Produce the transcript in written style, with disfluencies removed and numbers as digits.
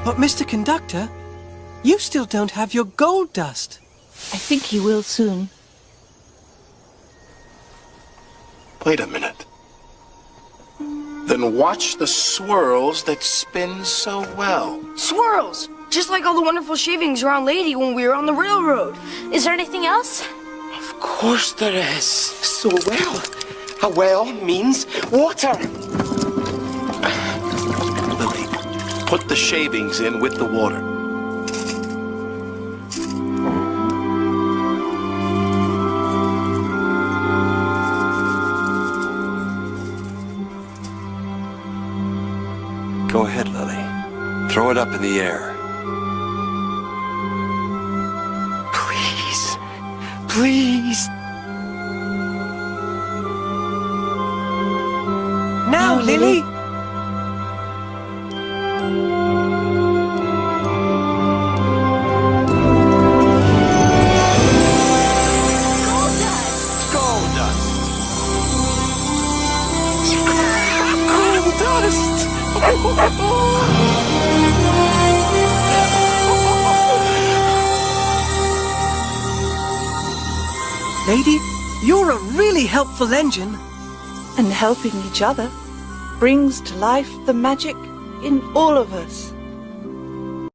But, Mr. Conductor, you still don't have your gold dust. I think he will soon. Wait a minute. Then watch the swirls that spin so well. Swirls! Just like all the wonderful shavings around Lady when we were on the railroad. Is there anything else? Of course there is. So well. A well means water. Lily, put the shavings in with the water. Go ahead, Lily. Throw it up in the air. Please. Please. Now, Lily! Lady, you're a really helpful engine. And helping each other brings to life the magic in all of us.